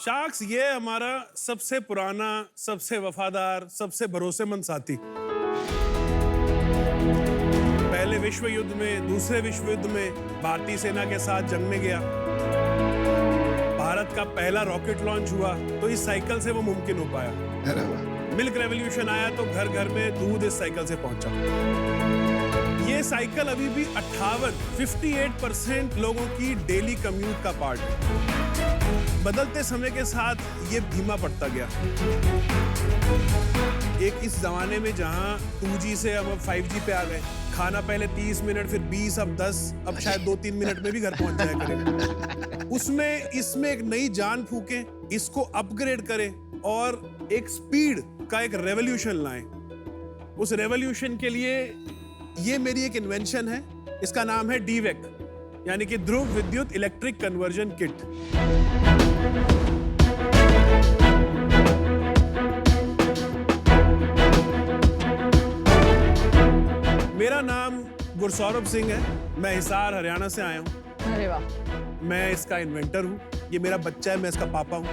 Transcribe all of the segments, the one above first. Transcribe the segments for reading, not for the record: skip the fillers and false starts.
Sharks ये है हमारा सबसे पुराना, सबसे वफादार, सबसे भरोसेमंद साथी। पहले विश्व युद्ध में, दूसरे विश्व युद्ध में भारतीय सेना के साथ जंग में गया। भारत का पहला रॉकेट लॉन्च हुआ तो इस साइकिल से वो मुमकिन हो पाया। मिल्क रेवोल्यूशन आया तो घर घर में दूध इस साइकिल से पहुंचा। ये साइकिल अभी भी 58% लोगों की डेली कम्यूट का पार्ट है। बदलते समय के साथ ये धीमा पड़ता गया। एक इस जमाने में जहां 2G से हम अब 5G पे आ गए, खाना पहले 30 मिनट, फिर 20, अब 10, अब शायद 2-3 मिनट में भी घर पहुंच जाया करेगा। उसमें इसमें एक नई जान फूकें, इसको अपग्रेड करें और एक स्पीड का एक रेवोल्यूशन लाएं। उस रेवोल्यूशन के लिए ये मेरी एक इन्वेंशन है, इसका नाम है DVEC, यानी कि ध्रुव विद्युत इलेक्ट्रिक कन्वर्जन किट। मेरा नाम गुरसौरभ सिंह है, मैं हिसार हरियाणा से आया हूँ। अरे वाह। मैं इसका इन्वेंटर हूँ, ये मेरा बच्चा है, मैं इसका पापा हूँ।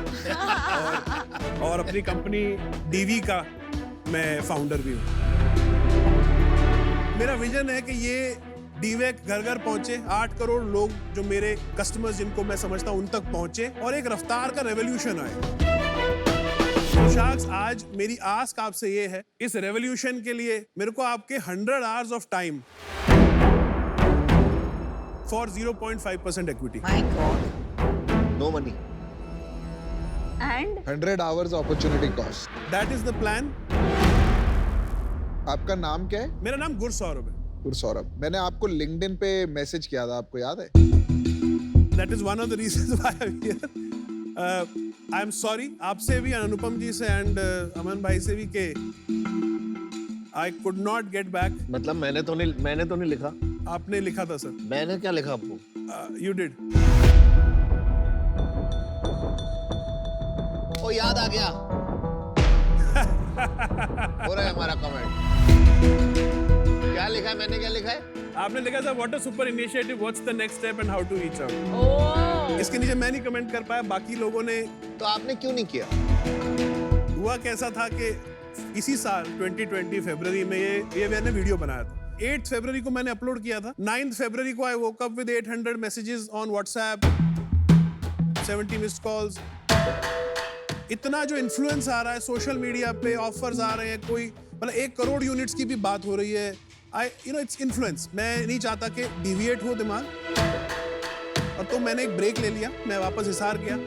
और अपनी कंपनी DV का मैं फाउंडर भी हूँ। मेरा विजन है कि ये DVEC घर घर पहुंचे, 8 करोड़ लोग जो मेरे कस्टमर्स जिनको मैं समझता हूं उन तक पहुंचे और एक रफ्तार का रेवोल्यूशन आए। तो शार्क्स, आज मेरी आस्क आपसे ये है, इस रेवोल्यूशन के लिए मेरे को आपके 100 hours of time for 0.5% equity. My God. No money. And 100 hours opportunity cost. That is the plan. आपका नाम क्या है? मेरा नाम गुरसौरभ है। गुरसौरभ। मैंने आपको लिंक्डइन पे मैसेज किया था, आपको याद है? That is one of the reasons why I'm here. I am sorry, आपसे भी, अनुपम जी से एंड अमन भाई से भी, के I could not get back. मतलब मैंने तो नहीं लिखा। आपने लिखा था सर। मैंने क्या लिखा आपको? You did. ओ याद आ गया। हो रहा है हमारा कमेंट। क्या लिखा है? मैंने क्या लिखा है? आपने लिखा था what a super initiative, what's the next step and how to reach out. Oh, इसके नीचे मैं नहीं कमेंट कर पाया, बाकी लोगों ने। तो आपने क्यों नहीं किया? हुआ कैसा था कि इसी साल 2020 फरवरी में ये मैंने वीडियो बनाया था। 8 फरवरी को मैंने अपलोड किया था। 9 फरवरी को I woke up with 800 messages on WhatsApp, 70 missed calls. इतना जो इन्फ्लुएंस आ रहा है सोशल मीडिया पे, ऑफर्स आ रहे हैं, कोई मतलब 1 करोड़ यूनिट्स की भी बात हो रही है। Its influence. मैं नहीं चाहता कि डिविएट हो दिमाग, और तो मैंने एक ब्रेक ले लिया। मैं वापस हिसार गया,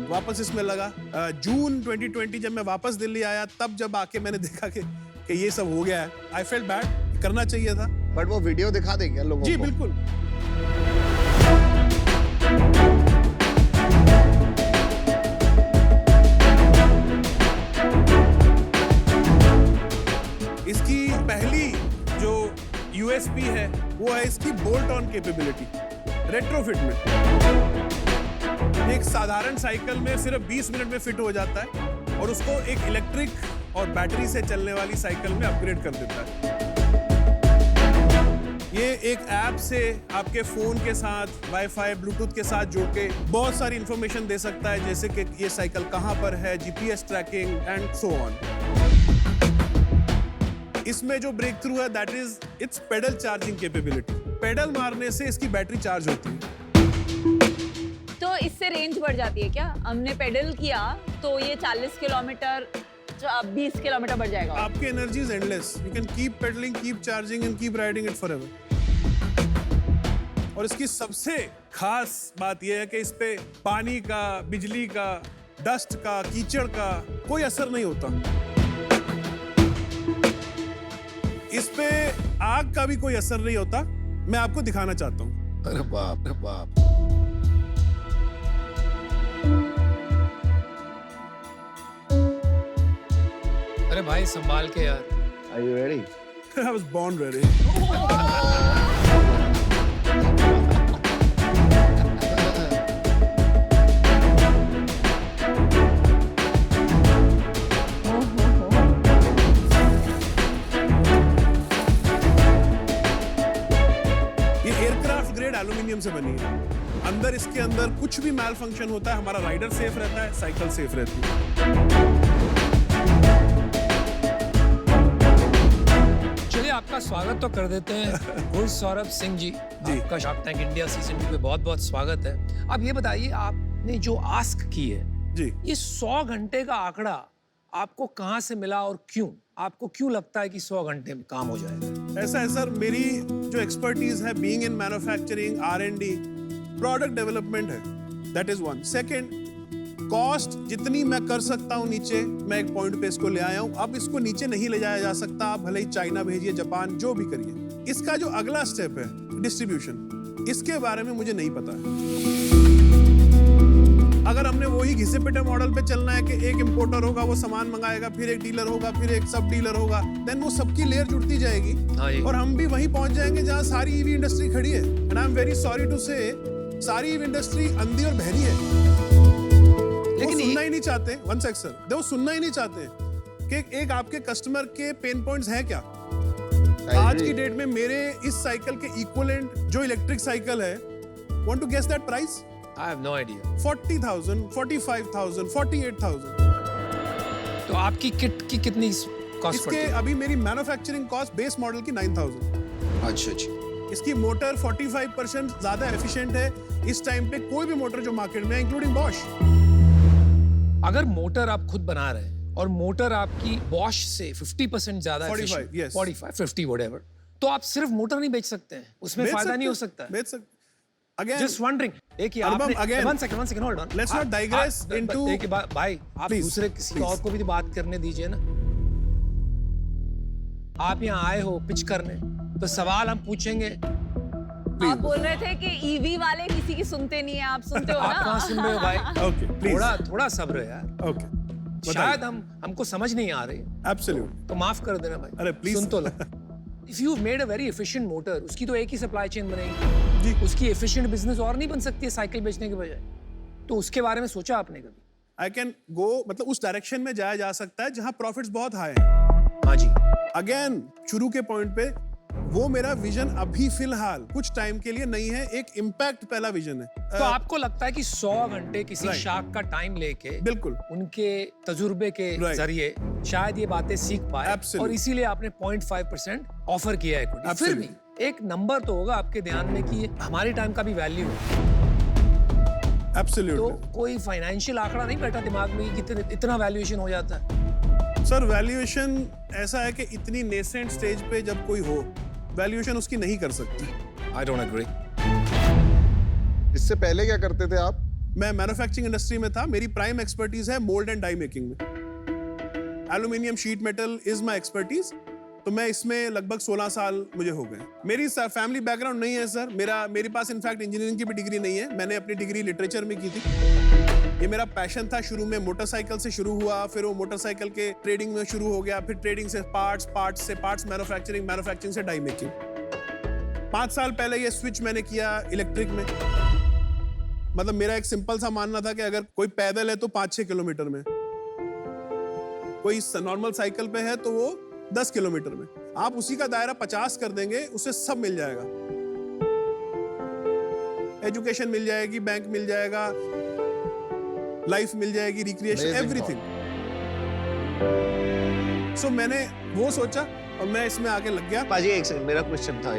वापस इसमें लगा। जून 2020 जब मैं वापस दिल्ली आया, तब जब आके मैंने देखा कि ये सब हो गया है, आई फेल्ट बैड, करना चाहिए था। बट वो वीडियो दिखा देंगे लोगों जी को। बिल्कुल। इसकी पहली जो USP है वो है इसकी बोल्ट ऑन कैपेबिलिटी। रेट्रोफिट में एक साधारण साइकिल में सिर्फ 20 मिनट में फिट हो जाता है और उसको एक इलेक्ट्रिक और बैटरी से चलने वाली साइकिल में अपग्रेड कर देता है। ये एक ऐप से आपके फोन के साथ वाईफाई, ब्लूटूथ के साथ जोड़ के बहुत सारी इंफॉर्मेशन दे सकता है, जैसे कि ये साइकिल कहाँ पर है, GPS tracking and so on. इसमें जो ब्रेक थ्रू है that is its pedal charging capability. Pedal मारने से इसकी बैटरी चार्ज होती है। तो इससे रेंज बढ़ जाती है क्या? हमने पेडल किया तो ये 40 किलोमीटर 20 किलोमीटर बढ़ जाएगा। आपकी energy is endless. You can keep pedalling, keep charging and keep riding it forever. और इसकी सबसे खास बात यह है कि इस पे पानी का, बिजली का, डस्ट का, कीचड़ का कोई असर नहीं होता। इस पे आग का भी कोई असर नहीं होता। मैं आपको दिखाना चाहता हूँ। अरे बाप रे बाप। अरे भाई संभाल के यार। Are you ready? I was born ready. Aluminium से बनी है। अंदर इसके अंदर कुछ भी मैल फंक्शन होता है, हमारा राइडर सेफ रहता है, साइकिल सेफ रहती है। चलिए आपका स्वागत तो कर देते हैं गुरु सौरभ सिंह जी। आपका शार्क टैंक इंडिया सीजन 2 पे बहुत बहुत स्वागत है। अब ये बताइए, आपने जो आस्क की है जी, ये 100 घंटे का आंकड़ा आपको कहाँ से मिला और क्यों? आपको क्यों लगता है कि 100 घंटे में काम हो जाएगा? ऐसा है सर, मेरी जो एक्सपर्टीज है being in manufacturing, R&D, product development है, that is one. Second, cost जितनी मैं कर सकता हूँ नीचे, मैं एक पॉइंट पे इसको ले आया हूँ। अब इसको नीचे नहीं ले जाया जा सकता, आप भले ही चाइना भेजिए, जापान, जो भी करिए। इसका जो अगला स्टेप है डिस्ट्रीब्यूशन, इसके बारे में मुझे नहीं पता है। अगर हमने वही घिसे पिटे मॉडल पे चलना है कि एक इंपोर्टर होगा, वो सामान मंगाएगा, फिर एक डीलर होगा, फिर एक सब डीलर होगा, देन वो सबकी लेयर जुड़ती जाएगी और हम भी वहीं पहुंच जाएंगे जहां सारी ईवी इंडस्ट्री खड़ी है। And I am very sorry to say, सारी ईवी इंडस्ट्री अंधी और बहरी है। लेकिन सुनना ही नहीं चाहते। वन सेक सर, वो सुनना ही नहीं चाहते कि एक आपके कस्टमर के पेन पॉइंट्स हैं क्या। आज की डेट में मेरे इस साइकिल के इक्विवेलेंट जो इलेक्ट्रिक साइकिल है, want to guess that price? I have no idea. 40,000, 45,000, 48,000। तो आपकी किट की कितनी कॉस्ट इसके पड़ती है? अभी मेरी मैन्युफैक्चरिंग कॉस्ट बेस मॉडल की 9,000। अच्छा जी। इसकी मोटर 45% ज्यादा एफिशिएंट है इस टाइम पे कोई भी मोटर जो मार्केट में है, इंक्लूडिंग बॉश। अगर मोटर आप खुद बना रहे हैं और मोटर आपकी बॉश से 50% ज्यादा 45, yes. 45, 50 whatever, तो आप सिर्फ मोटर नहीं बेच सकते हैं, उसमें बेच फायदा सकते नहीं हो हैं, सकता है। बेच सकते। Again, Just wondering, एक ही Anupam, आपने again, one second, hold on. let's not digress into- एक ही बात भाई, आप Please, दूसरे किसी please. और को भी तो बात करने दीजिए ना। आप यहाँ आए हो पिच करने, तो सवाल हम पूछेंगे। आप बोल रहे थे कि ईवी वाले किसी की सुनते नहीं है, आप सुनते हो ना? आप कहाँ सुन रहे हो भाई? Okay, please. थोड़ा सब्र यार। Okay. शायद हमको समझ नहीं आ रही, Absolute. तो माफ कर देना भाई। अरे, please. सुन तो लो। If you've made a very efficient motor, उसकी तो एक ही सप्लाई चेन बनेगी। जी। उसकी एफिशिएंट बिजनेस और नहीं बन सकती है साइकिल बेचने के बजाय। तो उसके बारे में सोचा आपने कभी? I can go, मतलब उस डायरेक्शन में जाया जा सकता है जहां प्रॉफिट्स बहुत हाई हैं। हाँ जी। अगेन शुरू के पॉइंट पे, वो मेरा विजन अभी फिलहाल कुछ टाइम के लिए नहीं है, एक इम्पैक्ट पहला विजन है। तो आपको लगता है कि 100 घंटे किसी Right. शार्क का टाइम लेके, बिल्कुल उनके तजुर्बे के Right. जरिए शायद ये बातें सीख पाए, Absolutely. और इसीलिए आपने 0.5% ऑफर किया है equity। फिर Absolutely. भी एक नंबर तो होगा आपके ध्यान में कि हमारे टाइम का भी वैल्यू है। तो एब्सोल्युटली कोई फाइनेंशियल आंकड़ा नहीं बैठा दिमाग में कि इतना वैल्यूएशन हो जाता है? सर, वैल्यूएशन ऐसा है कि इतनी नेसेंट स्टेज पे जब कोई हो, वैल्यूएशन उसकी नहीं कर सकती। I don't agree. इससे पहले क्या करते थे आप? मैं मैन्युफैक्चरिंग इंडस्ट्री में था, मेरी प्राइम एक्सपर्टीज है मोल्ड एंड डाई मेकिंग में। Aluminium sheet metal is my expertise, तो मैं इसमें लगभग 16 साल मुझे हो गए। मेरी फैमिली बैकग्राउंड नहीं है सर, मेरे पास इनफैक्ट इंजीनियरिंग की भी डिग्री नहीं है, मैंने अपनी डिग्री लिटरेचर में की थी। ये मेरा पैशन था, शुरू में मोटरसाइकिल से शुरू हुआ, फिर वो मोटरसाइकिल के ट्रेडिंग में शुरू हो गया, फिर ट्रेडिंग से पार्ट्स मैन्युफैक्चरिंग से डाई मेकिंग। 5 साल पहले ये स्विच मैंने किया इलेक्ट्रिक में। मतलब मेरा एक सिंपल सा मानना था कि अगर कोई पैदल है तो 5-6 किलोमीटर में, कोई नॉर्मल साइकिल पे है तो वो 10 किलोमीटर में। आप उसी का दायरा 50 कर देंगे, उससे सब मिल जाएगा। एजुकेशन मिल जाएगी, बैंक मिल जाएगा, लाइफ मिल जाएगी, रिक्रिएशन, Amazing एवरीथिंग। सो मैंने वो सोचा और मैं इसमें आके लग गया। पाजी एक सेकंड, मेरा क्वेश्चन था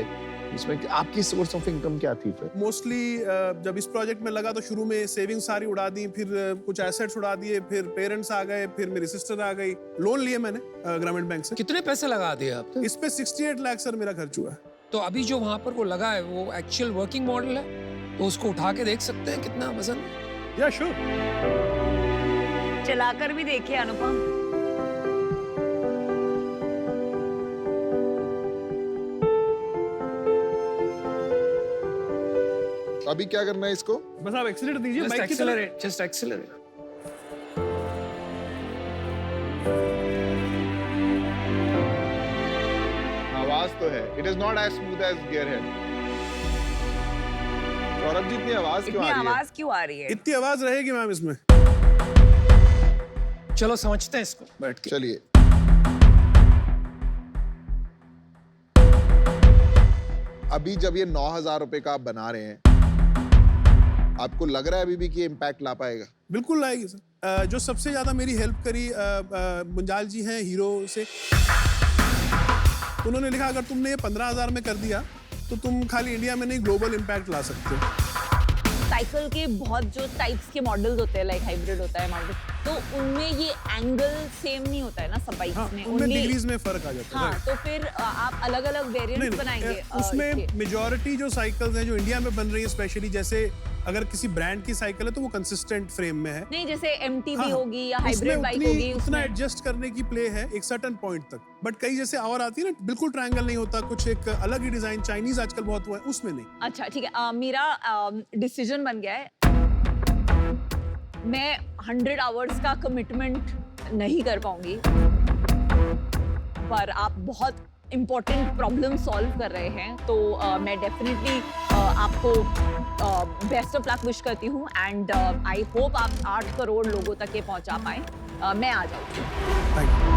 इसमें कि आपकी सोर्स ऑफ इनकम क्या थी फिर? मोस्टली जब इस प्रोजेक्ट में लगा तो शुरू में सेविंग्स सारी उड़ा दी, फिर कुछ एसेट्स उड़ा दिए, फिर पेरेंट्स आ गए, फिर मेरी सिस्टर आ गई। लोन लिए मैंने ग्रामीण बैंक से। कितने पैसे लगा दिए आपने? इस पे 68 लाख सर मेरा खर्च हुआ है। तो अभी जो वहां पर वो लगा है वो एक्चुअल वर्किंग मॉडल है, तो उसको उठा के देख सकते हैं कितना वजन है। या श्योर। चलाकर भी देखिए अनुपम। अभी क्या करना है इसको? बस आप एक्सीलरेट दीजिए Just बाइक की तरह। accelerate, just accelerate. आवाज तो है। It is not as smooth as gearhead. Saurabh ji, इतनी आवाज क्यों इतनी आ रही है? आवाज क्यों आ रही है? इतनी आवाज रहेगी मैम इसमें। चलो समझते हैं इसको बैठ के। चलिए। अभी जब ये 9,000 रुपए का आप बना रहे हैं, आपको लग रहा है अभी भी कि इम्पैक्ट ला पाएगा? बिल्कुल लाएगी सर। जो सबसे ज़्यादा मेरी हेल्प करी मुंजाल जी हैं हीरो से। उन्होंने लिखा अगर तुमने ये 15,000 में कर दिया तो तुम खाली इंडिया में नहीं ग्लोबल इम्पैक्ट ला सकते हो। साइकिल के बहुत जो टाइप्स के मॉडल्स होते हैं, लाइक हाइब्रिड होता है, माउंटेन, तो उनमें ये एंगल सेम नहीं होता है ना सब बाइक्स हाँ, में। उनमें डिग्रीज में फर्क आ जाता है। हाँ, तो फिर आप अलग अलग वेरिएंट्स बनाएंगे उसमें इसके। मेजॉरिटी जो साइकिल्स हैं जो इंडिया में बन रही है, स्पेशली जैसे अगर किसी ब्रांड की साइकिल है तो वो कंसिस्टेंट फ्रेम में है। नहीं, जैसे MTB हाँ, होगी या उसमें हाइब्रिड बाइक होगी, उतना एडजस्ट करने की प्ले है एक सर्टेन पॉइंट तक। बट कई जैसे और आती है ना, बिल्कुल ट्रायंगल नहीं होता, कुछ एक अलग ही डिजाइन, चाइनीज आजकल बहुत हुआ है, उसमें नहीं। अच्छा ठीक है, मेरा डिसीजन बन गया है। मैं 100 आवर्स का कमिटमेंट नहीं कर पाऊंगी, पर आप बहुत इम्पोर्टेंट प्रॉब्लम सॉल्व कर रहे हैं, तो मैं डेफिनेटली आपको बेस्ट ऑफ लक विश करती हूँ एंड आई होप आप 8 करोड़ लोगों तक ये पहुंचा पाए। मैं आ जाऊँगी। Thank you।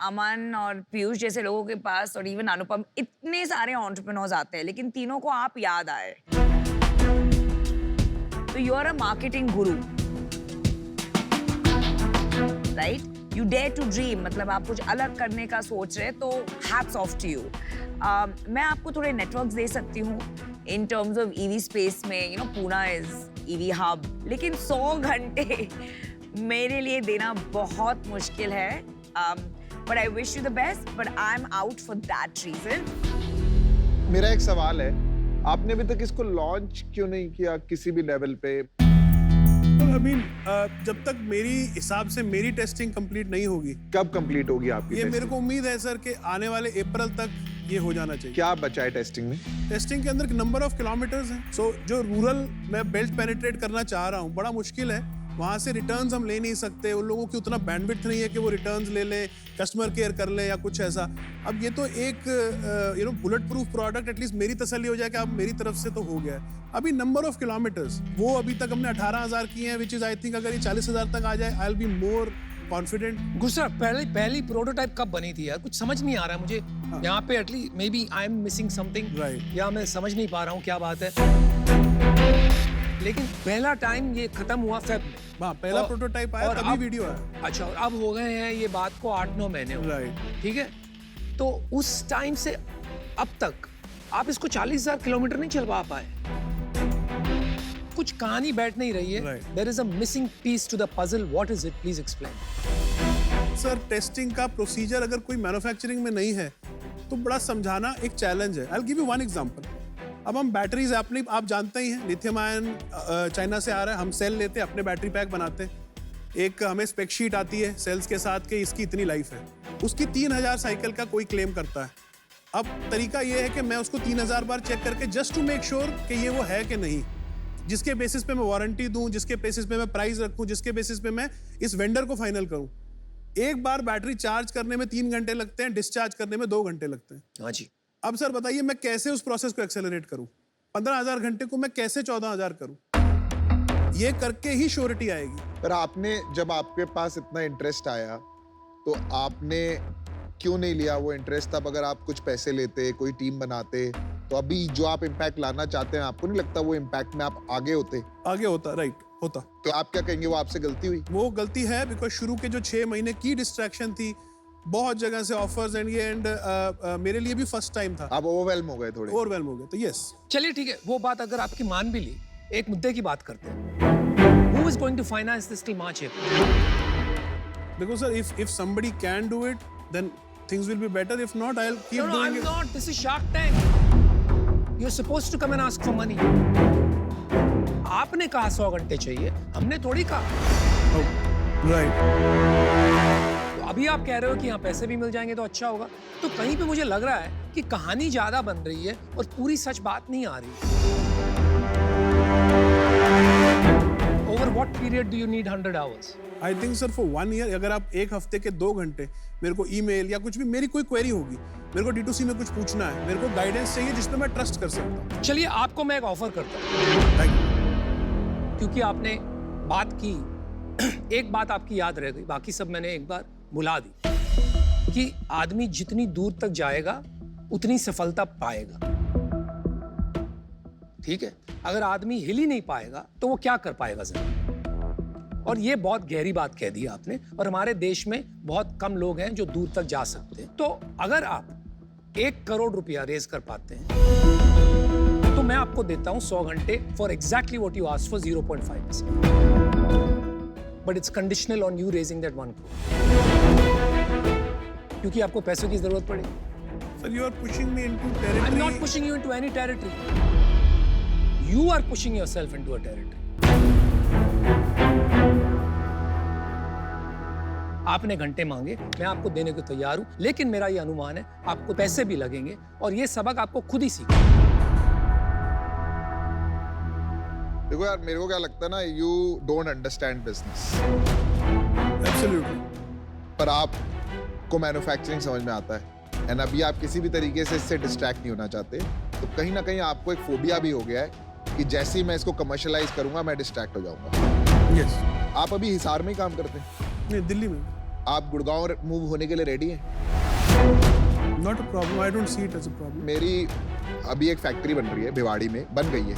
अमन और पीयूष जैसे लोगों के पास और इवन अनुपम, इतने सारे एंटरप्रेन्योर्स आते हैं, लेकिन तीनों को आप याद आए। तो you are a marketing guru, right? You dare to dream, मतलब आप कुछ अलग करने का सोच रहे हैं, तो हैट्स ऑफ टू यू। मैं आपको थोड़े नेटवर्क्स दे सकती हूँ in terms of EV space में। You know, Poona is EV hub, लेकिन 100 घंटे मेरे लिए देना बहुत मुश्किल है। But I wish you the best, but I am out for that reason. मेरा एक सवाल है, आपने अभी तक इसको लॉन्च क्यों नहीं किया किसी भी लेवल पे? I mean, जब तक मेरी हिसाब से मेरी टेस्टिंग कंप्लीट नहीं होगी, कब कंप्लीट होगी आपकी ये मेरे टेस्टिंग? को उम्मीद है सर कि आने वाले अप्रैल तक ये हो जाना चाहिए। क्या बचा है टेस्टिंग में? टेस्टिंग के अंदर नंबर ऑफ किलोमीटर्स हैं। सो जो रूरल मैं बेल्ट पेनिट्रेट करना चाह रहा हूँ, बड़ा मुश्किल है। वहाँ से रिटर्न्स हम ले नहीं सकते, उन लोगों की उतना बैंडविड्थ नहीं है कि वो रिटर्न्स ले लें, कस्टमर केयर कर लें या कुछ ऐसा। अब ये तो एक बुलेट प्रूफ प्रोडक्ट, एटलीस्ट मेरी तसल्ली हो जाए कि अब मेरी तरफ से तो हो गया है। अभी नंबर ऑफ किलोमीटर्स वो अभी तक हमने 18,000 किए हैं, विच इज आई थिंक अगर ये 40,000 तक आ जाए, I will be more confident. गुस्सा, पहली प्रोटोटाइप कब बनी थी यार? कुछ समझ नहीं आ रहा है मुझे यहाँ पे। At least maybe I am missing something, या मैं समझ नहीं पा रहा हूँ क्या बात है। लेकिन पहला टाइम ये खत्म हुआ फेब में। हाँ, पहला प्रोटोटाइप आया, तभी वीडियो आया। अच्छा, और अब हो गए हैं ये बात को 8-9 महीने हो गए, ठीक है? तो उस टाइम से अब तक आप इसको 40,000 किलोमीटर नहीं चल पा पाए। कुछ कहानी बैठ नहीं रही है। There is a missing piece to the puzzle. What is it? Please explain. Sir, testing का प्रोसीजर अगर कोई मैन्युफैक्चरिंग में नहीं है तो बड़ा समझाना एक चैलेंज है। I'll give you one example. अब हम बैटरीज आप जानते ही हैं, लिथियम आयन चाइना से आ रहा है, हम सेल लेते हैं, अपने बैटरी पैक बनाते हैं। एक हमें स्पेक शीट आती है सेल्स के साथ कि इसकी इतनी लाइफ है, उसकी 3,000 साइकिल का कोई क्लेम करता है। अब तरीका ये है कि मैं उसको 3,000 बार चेक करके जस्ट टू मेक श्योर कि ये वो है कि नहीं, जिसके बेसिस पे मैं वारंटी दूं, जिसके बेसिस पे मैं प्राइस रखूं, जिसके बेसिस पे मैं इस वेंडर को फाइनल करूं। एक बार बैटरी चार्ज करने में 3 घंटे लगते हैं, डिस्चार्ज करने में 2 घंटे लगते हैं। हाँ जी। अब सर बताइए मैं कैसे उस प्रोसेस को एक्सेलरेट करूं? 15,000 घंटे को मैं कैसे 14,000 करूं? ये करके ही श्योरिटी आएगी। पर आपने, जब आपके पास इतना इंटरेस्ट आया तो आपने क्यों नहीं लिया वो इंटरेस्ट? तब अगर आप कुछ पैसे लेते, कोई टीम बनाते, तो अभी जो आप इम्पैक्ट लाना चाहते हैं, आपको नहीं लगता वो इम्पैक्ट में आप आगे होते? आगे होता, राइट होता। तो आप क्या कहेंगे, वो आपसे गलती हुई? वो गलती है बिकॉज शुरू के जो 6 महीने की डिस्ट्रैक्शन थी, बहुत जगह से ऑफर्स एंड ये एंड मेरे लिए भी फर्स्ट टाइम था। आप ओवरवेल्म हो गए थोड़े? ओवरवेल्म हो गए, तो यस। चलिए ठीक है, वो बात अगर आपकी मान भी ली, एक मुद्दे की बात करते हैं। Who is going to finance this till March, April? देखो sir, if somebody can do it, then things will be better. If not, I'll keep No, doing I'm it. not. This is Shark Tank. You're supposed to come and ask for money. आपने कहा 100 घंटे चाहिए, हमने थोड़ी कहा। Oh, right. तो अभी आप कह रहे हो कि यहाँ पैसे भी मिल जाएंगे तो अच्छा होगा। तो कहीं पे मुझे लग रहा है कि कहानी ज्यादा बन रही है और पूरी सच बात नहीं आ रही। Over what period do you need 100 hours? I think sir for 1 year, अगर आप 1 हफ्ते के 2 घंटे मेरे को ईमेल या कुछ भी, मेरी कोई क्वेरी होगी, मेरे को D2C में कुछ पूछना है, मेरे को गाइडेंस चाहिए जिसमें मैं ट्रस्ट कर सकता हूँ। चलिए आपको मैं एक ऑफर करता हूँ। Thank you. क्योंकि आपने बात की, एक बात आपकी याद रह गई, बाकी सब मैंने एक बार भुला दी कि आदमी जितनी दूर तक जाएगा उतनी सफलता पाएगा। ठीक है? अगर आदमी हिल ही नहीं पाएगा तो वो क्या कर पाएगा जमीन? और ये बहुत गहरी बात कह दी आपने, और हमारे देश में बहुत कम लोग हैं जो दूर तक जा सकते हैं। तो अगर आप 1 करोड़ रुपया रेज कर पाते हैं तो मैं आपको देता हूं 100 घंटे for exactly what you asked for 0.5%, but it's conditional on you raising that 1 crore, क्योंकि आपको पैसों की जरूरत पड़ेगी। Sir, you are pushing me into I'm territory. not pushing you into any territory. You are pushing yourself into a territory. आपने घंटे मांगे, मैं आपको देने को तैयार हूं, लेकिन मेरा ये अनुमान है आपको पैसे भी लगेंगे और ये सबक आपको खुद ही सीखना। देखो यार, मेरे को क्या लगता है ना, you don't understand business, Absolutely. पर आपको मैन्युफैक्चरिंग समझ में आता है, एंड अभी आप किसी भी तरीके से इससे डिस्ट्रैक्ट नहीं होना चाहते, तो कहीं ना कहीं आपको एक फोबिया भी हो गया है कि जैसे ही मैं इसको कमर्शियलाइज करूंगा मैं डिस्ट्रैक्ट हो जाऊंगा। Yes. आप अभी हिसार में ही काम करते हैं, नहीं, दिल्ली में। आप गुड़गांव मूव होने के लिए रेडी हैं? Not a problem. I don't see it as a problem. मेरी अभी एक फैक्ट्री बन रही है भिवाड़ी में, बन गई है,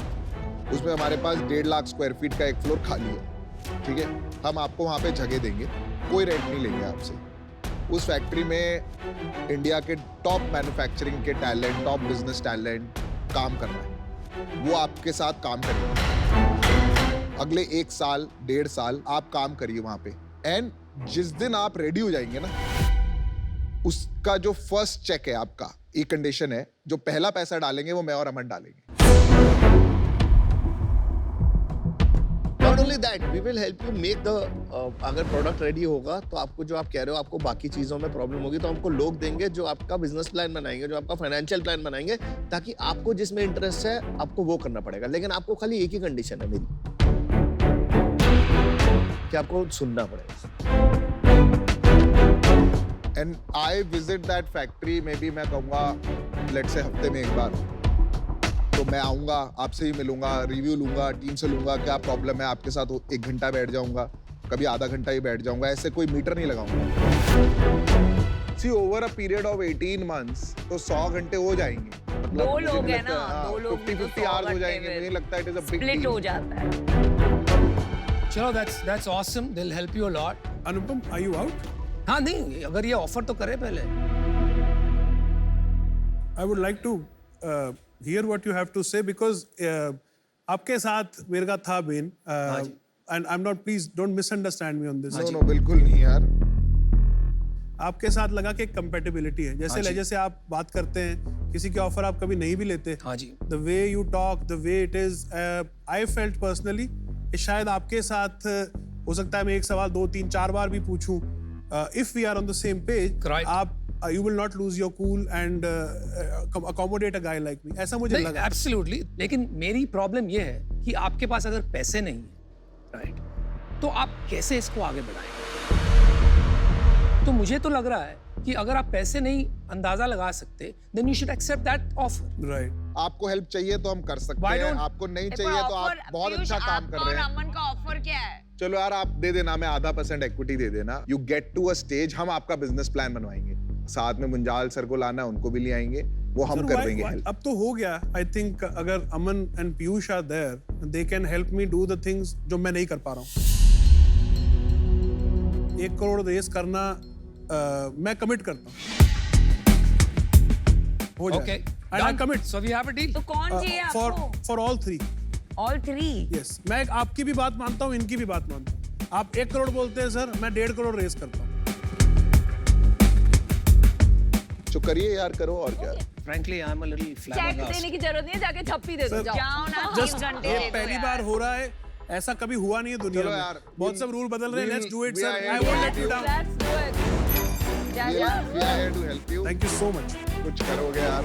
उसमें हमारे पास 1.5 लाख स्क्वायर फीट का एक फ्लोर खाली है, ठीक है? हम आपको वहाँ पे जगह देंगे, कोई रेंट नहीं लेंगे आपसे। उस फैक्ट्री में इंडिया के टॉप मैन्युफैक्चरिंग के टैलेंट, टॉप बिजनेस टैलेंट काम कर रहा है, वो आपके साथ काम करेंगे। अगले 1 साल 1.5 साल आप काम करिए वहाँ पे, एंड जिस दिन आप रेडी हो जाएंगे ना, उसका जो फर्स्ट चेक है आपका, एक कंडीशन है, जो पहला पैसा डालेंगे वो मैं और अमन डालेंगे। Not only that, we will help you make the अगर प्रोडक्ट रेडी होगा तो आपको जो आप कह रहे हो आपको बाकी चीजों में प्रॉब्लम होगी, तो हमको लोग देंगे जो आपका बिजनेस प्लान बनाएंगे, जो आपका फाइनेंशियल प्लान बनाएंगे, ताकि आपको जिसमें इंटरेस्ट है आपको वो करना पड़ेगा। लेकिन आपको खाली एक ही कंडीशन है मेरी, कि आपको सुनना पड़ेगा। And I visit that factory, may be मैं कहूँगा लेट से हफ्ते में 1 बार, तो मैं आऊँगा, आपसे ही मिलूंगा, रिव्यू लूंगा, टीम से लूंगा क्या प्रॉब्लम है, आपके साथ 1 घंटा बैठ जाऊंगा, कभी आधा घंटा ही बैठ जाऊंगा, ऐसे कोई मीटर नहीं लगाऊंगा। See over a period of 18 months तो 100 घंटे हो जाएंगे, मतलब 2 मुझे लोग नहीं हैं लगता ना, है, 2 लोग 50-50 आवर्स हो जाएंगे, मुझे लगता है it is a big split हो जाता है। चलो, that's awesome. They'll help you a lot. Anupam, are you out? हाँ, नहीं, अगर ये ऑफर तो करे पहले। I would like to hear what you have to say because आपके साथ मेरे का था Ben, and I'm not, please don't misunderstand me on this. No बिल्कुल नहीं यार। आपके साथ लगा कि कंपेटिबिलिटी है, जैसे लहजे से आप बात करते हैं, किसी के ऑफर आप कभी नहीं भी लेते। हाँ जी। The way you talk, the way it is, I felt personally कि शायद आपके साथ हो सकता है मैं एक सवाल 2, 3, 4 बार भी पूछूं, if we are on the same page, Right. आप you will not lose your cool and accommodate a guy like me, ऐसा मुझे नहीं, लगा। absolutely. लेकिन मेरी प्रॉब्लम ये है कि आपके पास अगर पैसे नहीं है, राइट, तो आप कैसे इसको आगे बढ़ाएंगे? तो मुझे तो लग रहा है कि अगर आप पैसे नहीं अंदाजा लगा सकते, then you should accept that offer. Right. आपको हेल्प चाहिए तो हम कर सकते Why हैं, don't- आपको नहीं चाहिए तो आप बहुत अच्छा काम कर रहे हैं। अमन का ऑफर क्या है? चलो यार, आप दे देना, मैं 0.5% इक्विटी दे देना, you get to a stage, हम आपका बिजनेस प्लान बनवाएंगे, साथ में मुंजाल सर को लाना, उनको भी ले आएंगे, वो हम Sir, कर why- देंगे why- हेल्प। अब तो हो गया, आई थिंक अगर Aman and Piyush are there, they can help me do the things जो मैं नहीं कर पा रहा हूँ। 1 करोड़ रेस करना मैं कमिट करता हूँ, हो जाए। Okay. And I Done. commit So we have a deal. तो कौन चाहिए आपको? for all 3. All 3? Yes, मैं आपकी भी बात मानता हूँ, इनकी भी बात मानता हूँ। आप 1 करोड़ बोलते हैं सर, मैं 1.5 करोड़ रेस करता हूँ। जो करिए यार, करो और क्या। Frankly, I'm a little check flabbergasted. देने की जरूरत नहीं है, जाके थप्पी दे दो, Sir, जाओ। जाओ ना, Just 3 घंटे ये दे दो पहली यार। बार हो रहा है, ऐसा कभी हुआ नहीं है दुनिया चलो में। यार, बहुत सब रूल बदल रहे हैं, let's do it we sir, are I here won't to let you down. Let's do it. We are here to help you। Thank you so much. कुछ करोगे यार।